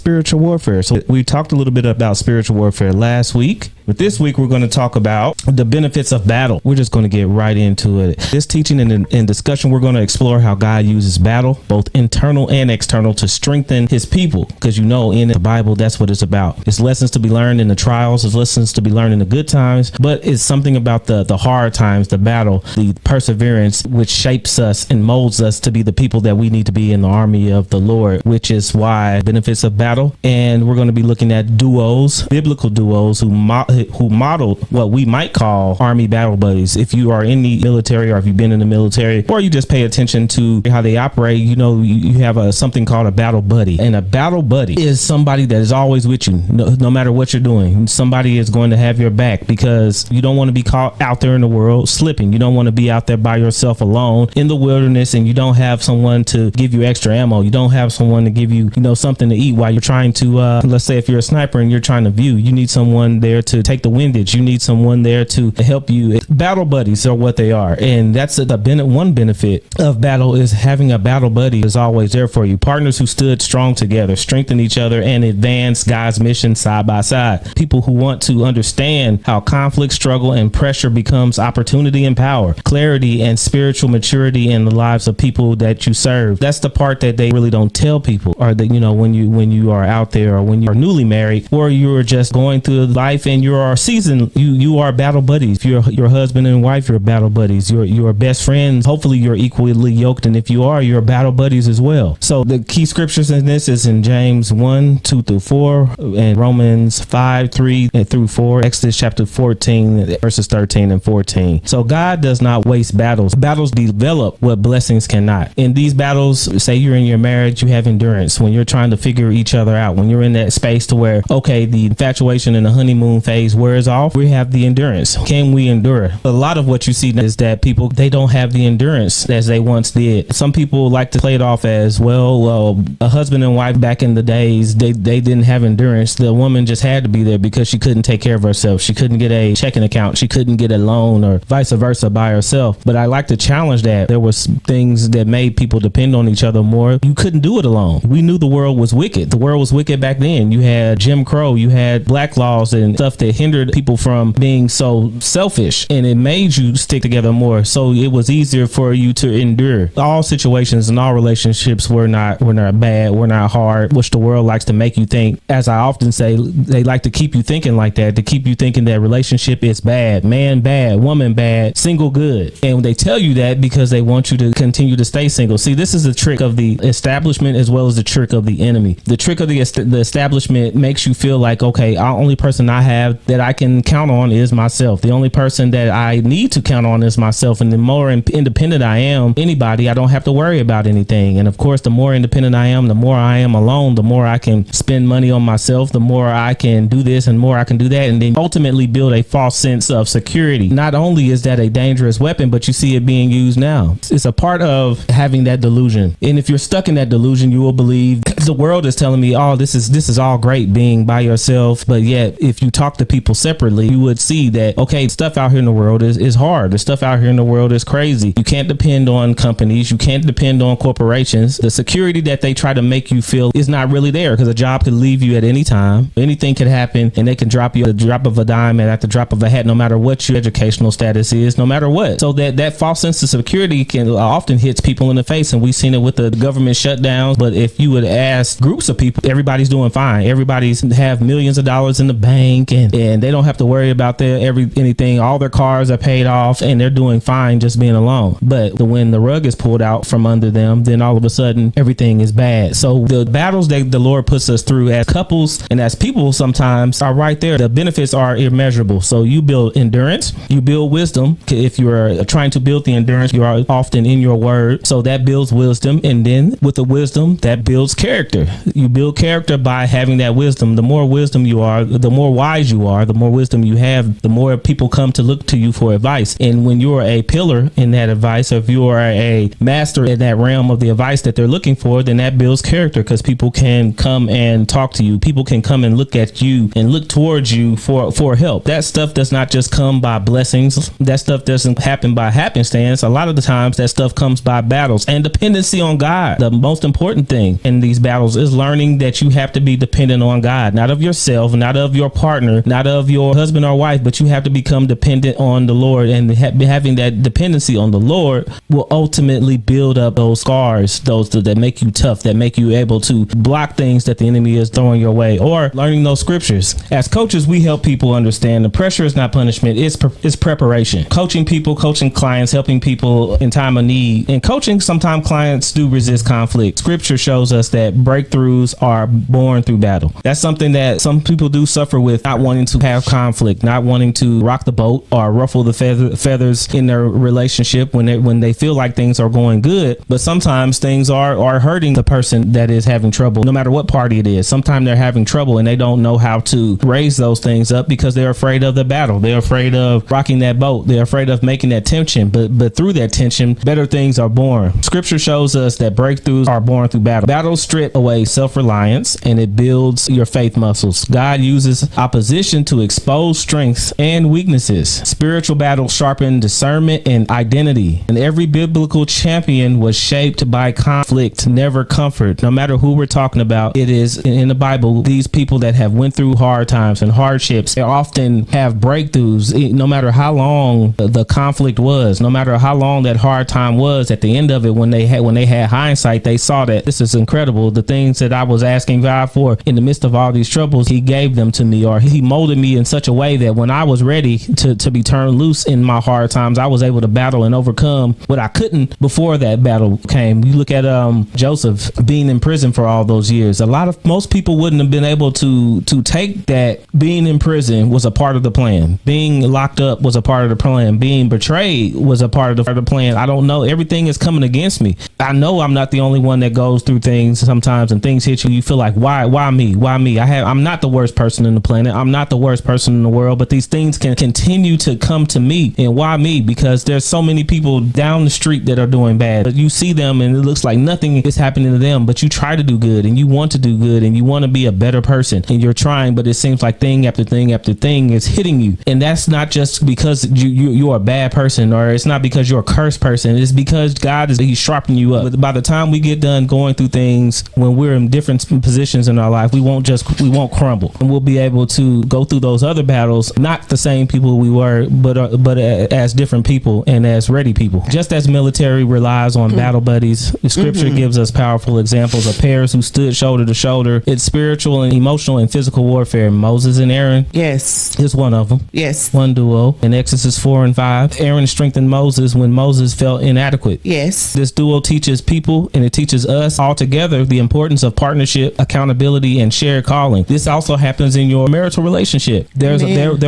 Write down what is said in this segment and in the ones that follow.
spiritual warfare. So we talked a little bit about spiritual warfare last week, but this week we're going to talk about the benefits of battle. We're just going to get right into it. This teaching and discussion, we're going to explore how God uses battle, both internal and external, to strengthen his people. Because you know, in the Bible, that's what it's about. It's lessons to be learned in the trials. It's lessons to be learned in the good times. But it's something about the hard times, the battle, the perseverance, which shapes us and molds us to be the people that we need to be in the army of the Lord, which is why benefits of battle. And we're going to be looking at duos, biblical duos who modeled what we might call army battle buddies. If you are in the military, or if you've been in the military, or you just pay attention to how they operate, you know, you have something called a battle buddy. And a battle buddy is somebody that is always with you, no matter what you're doing. Somebody is going to have your back, because you don't want to be caught out there in the world slipping. You don't want to be out there by yourself alone in the wilderness, and you don't have someone to give you extra ammo. You don't have someone to give you, something to eat while you're trying to, let's say if you're a sniper and you're trying to view, you need someone there to take the windage. You need someone there to help you. Battle buddies are what they are. And that's one benefit of battle, is having a battle buddy is always there for you. Partners who stood strong together, strengthen each other, and advance God's mission side by side. People who want to understand how conflict, struggle, and pressure becomes opportunity and power, clarity and spiritual maturity in the lives of people that you serve. That's the part that they really don't tell people, or that, when you are out there, or when you are newly married, or you're just going through life and you are seasoned, you are battle buddies. If you're your husband and wife, you're battle buddies. You're best friends. Hopefully you're equally yoked. And if you are, you're battle buddies as well. So the key scriptures in this is in James 1:2-4, and Romans 5:3-4, Exodus chapter 14, verses 13 and 14. So God does not waste battles. Battles develop what blessings cannot. In these battles, say you're in your marriage, you have endurance. When you're trying to figure each other out, when you're in that space to where, okay, the infatuation and the honeymoon phase wears off, we have the endurance. Can we endure? A lot of what you see is that people, they don't have the endurance as they once did. Some people like to play it off as, well, a husband and wife back in the days, they didn't have endurance. The woman just had to be there because she couldn't take care of herself. She couldn't get a checking account. She couldn't get a loan, or vice versa, by herself. But I like to challenge that. There was things that made people depend on each other more. You couldn't do it alone. We knew the world was wicked. The world was wicked back then. You had Jim Crow, you had black laws and stuff that hindered people from being so selfish, and it made you stick together more. So it was easier for you to endure. All situations and all relationships were not bad, were not hard, which the world likes to make you think. As I often say, they like to keep you thinking like that, to keep you thinking that relationship is bad, man bad, woman bad, single good. And they tell you that because they want you to continue to stay single. See, this is the trick of the establishment as well as the trick of the enemy. The trick of the establishment makes you feel like, okay, the only person I have that I can count on is myself. The only person that I need to count on is myself. And the more independent I am, anybody, I don't have to worry about anything. And of course, the more independent I am, the more I am alone, the more I can spend money on myself, the more I can do this and more I can do that. And then ultimately build a false sense of security. Not only is that a dangerous weapon, but you see it being used now. It's a part of having that delusion. And if you're stuck in that delusion, you will believe the world is telling me, oh, this is all great being by yourself. But yet, if you talk to people separately, you would see that, okay, stuff out here in the world is hard. The stuff out here in the world is crazy. You can't depend on companies. You can't depend on corporations. The security that they try to make you feel is not really there, because a job could leave you at any time. Anything could happen, and they can drop you at the drop of a dime and at the drop of a hat, no matter what your educational status is, no matter what. So that false sense of security can often hits people in the face, and we've seen it with the government shutdowns. But if you would ask groups of people, everybody's doing fine. Everybody's have millions of dollars in the bank, and they don't have to worry about anything. All their cars are paid off, and they're doing fine just being alone. But when the rug is pulled out from under them, then all of a sudden everything is bad. So the battles that the Lord puts us through as couples and as people sometimes are right there. The benefits are immeasurable. So you build endurance, you build wisdom. If you are trying to build the endurance, you are often in your word. So that builds wisdom. And then with the wisdom, that builds character. You build character by having that wisdom. The more wisdom you are, the more wise you are, the more wisdom you have, the more people come to look to you for advice. And when you're a pillar in that advice, or if you are a master in that realm of the advice that they're looking for, then that builds character, because people can come and talk to you. People can come and look at you and look towards you for help. That stuff does not just come by blessings. That stuff doesn't happen by happenstance. A lot of the times that stuff comes by battles and dependency on God. The most important thing in these battles is learning that you have to be dependent on God, not of yourself, not of your partner, not of your husband or wife, but you have to become dependent on the Lord. And having that dependency on the Lord will ultimately build up those scars, those that make you tough, that make you able to block things that the enemy is throwing your way, or learning those scriptures. As coaches, we help people understand the pressure is not punishment, it's preparation. Coaching people, coaching clients, helping people in time of need. In coaching, sometimes clients do resist conflict. Scripture shows us that breakthroughs are born through battle. That's something that some people do suffer with, not wanting to have conflict, not wanting to rock the boat or ruffle the feathers in their relationship when they feel like things are going good. But sometimes things are hurting the person that is having trouble, no matter what party it is. Sometimes they're having trouble and they don't know how to raise those things up because they're afraid of the battle. They're afraid of rocking that boat. They're afraid of making that tension. But through that tension, better things are born. Scripture shows us that breakthroughs are born through battle. Battles strip away self-reliance and it builds your faith muscles. God uses opposition to expose strengths and weaknesses. Spiritual battles sharpen discernment and identity. And every biblical champion was shaped by conflict, never comfort. No matter who we're talking about, it is in the Bible, these people that have went through hard times and hardships, they often have breakthroughs. No matter how long the conflict was, no matter how long that hard time was, at the end of it, when they had hindsight, they saw that this is incredible. The things that I was asking God for in the midst of all these troubles, he gave them to me, or he molded me in such a way that when I was ready to be turned loose in my hard times, I was able to battle and overcome what I couldn't before that battle came. You look at Joseph being in prison for all those years. Most people wouldn't have been able to take that. Being in prison was a part of the plan. Being locked up was a part of the plan. Being betrayed was a part of the plan. I don't know. Everything is coming against me. I know I'm not the only one that goes through things sometimes, and things hit you. You feel like, why me? Why me? I'm not the worst person in the planet. I'm not the worst person in the world, but these things can continue to come to me. And why me? Because there's so many people down the street that are doing bad. But you see them and it looks like nothing is happening to them, but you try to do good and you want to do good and you want to be a better person and you're trying, but it seems like thing after thing after thing is hitting you. And that's not just because you're a bad person, or it's not because you're a cursed person. It's because he's sharpening you up. But by the time we get done going through things, when we're in different positions in our life, we won't crumble, and we'll be able to go through those other battles, not the same people we were, but as different people and as ready people. Just as military relies on battle buddies, the scripture gives us powerful examples of pairs who stood shoulder to shoulder. It's spiritual and emotional and physical warfare. Moses and Aaron, yes, is one of them. Yes, one duo in Exodus 4 and 5. Aaron strengthened Moses when Moses felt inadequate. Yes, this duo teaches people, and it teaches us all together, the importance of partnership, accountability, and shared calling. This also happens in your marital relationship. There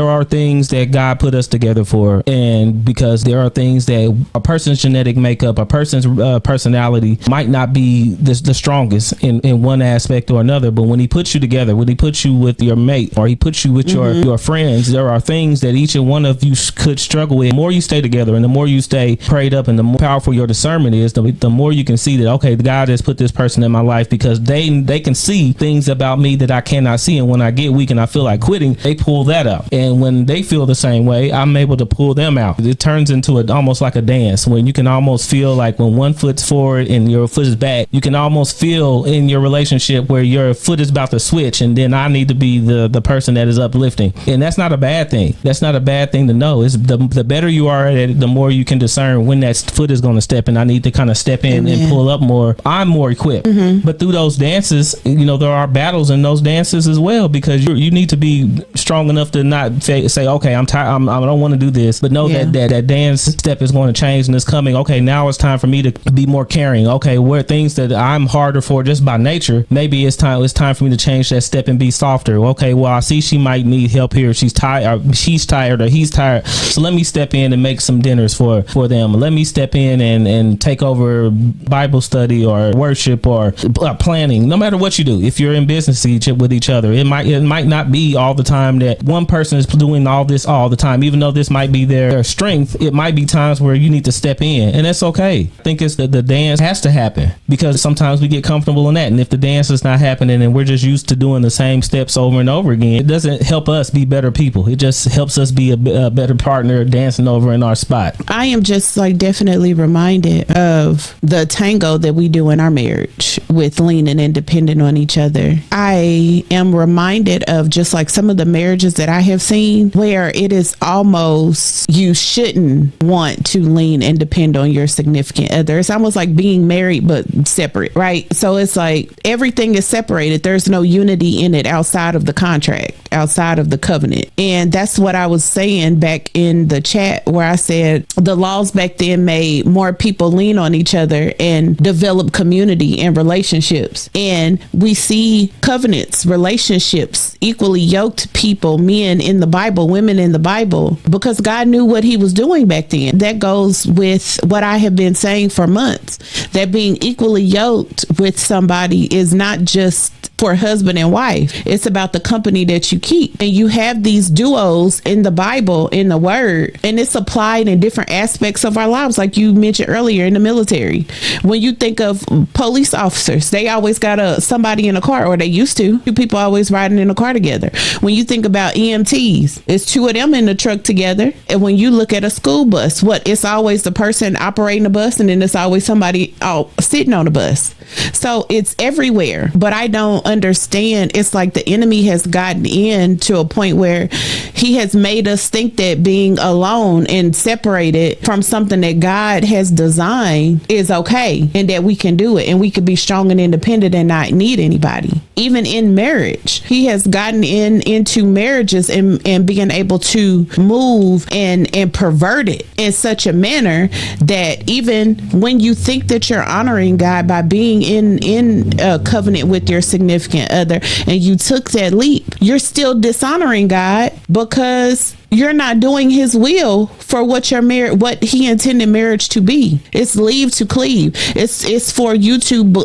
are things that God put us together for, and because there are things that a person's genetic makeup, a person's personality might not be the strongest in one aspect or another, but when he puts you together, when he puts you with your mate, or he puts you with your friends, there are things that each and one of you could struggle with. The more you stay together and the more you stay prayed up and the more powerful your discernment is, the more you can see that, okay, God has put this person in my life because they can see things about me that I cannot see, and when I get weak and I feel like quitting, they pull that out, and when they feel the same way, I'm able to pull them out. It turns into almost like a dance, when you can almost feel like when one foot's forward and your foot is back, you can almost feel in your relationship where your foot is about to switch, and then I need to be the person that is uplifting. And that's not a bad thing. That's not a bad thing to know. It's the better you are at it, the more you can discern when that foot is going to step, and I need to kind of step in and pull up more. I'm more equipped. But through those dances, there are battles in those dances as well, because you need to be strong enough to not say, okay, I'm tired, I don't want to do this, but know that dance step is going to change and it's coming. Okay, now it's time for me to be more caring. Okay, where things that I'm harder for just by nature, maybe it's time for me to change that step and be softer. Okay, well, I see she might need help here. She's tired, or he's tired. So let me step in and make some dinners for them. Let me step in and take over Bible study or worship or planning. No matter what you do, if you're in business with each other, it might not be all the time that one person is doing all this all the time, even though this might be their strength. It might be times where you need to step in, and that's okay. I think it's that the dance has to happen, because sometimes we get comfortable in that, and if the dance is not happening and we're just used to doing the same steps over and over again, it doesn't help us be better people. It just helps us be a better partner dancing over in our spot. I am just like definitely reminded of the tango that we do in our marriage with leaning independent on each other. I am reminded of just like some of the marriages that I have seen where it is almost you shouldn't want to lean and depend on your significant other. It's almost like being married but separate, right? So it's like everything is separated. There's no unity in it outside of the contract, outside of the covenant. And that's what I was saying back in the chat, where I said the laws back then made more people lean on each other and develop community and relationships. And we see covenants, relationships, equally yoked people, men in the Bible, women in the Bible, because God knew what he was doing back then. That goes with what I have been saying for months, that being equally yoked with somebody is not just for husband and wife. It's about the company that you keep. And you have these duos in the Bible, in the word, and it's applied in different aspects of our lives. Like you mentioned earlier, in the military, when you think of police officers, they always got somebody in a car, or they used to. Two people always riding in a car together. When you think about EMTs, it's two of them in the truck together. And when you look at a school bus, it's always the person operating the bus, and then it's always somebody sitting on the bus. So it's everywhere. But I don't understand. It's like the enemy has gotten in to a point where he has made us think that being alone and separated from something that God has designed is okay, and that we can do it, and we can be strong and independent and not need anybody. Even in marriage, he has gotten into marriages and being able to move and pervert it in such a manner that even when you think that you're honoring God by being in a covenant with your significant other, and you took that leap, you're still dishonoring God, because you're not doing his will for what he intended marriage to be. It's leave to cleave. It's for you to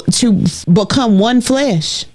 become one flesh.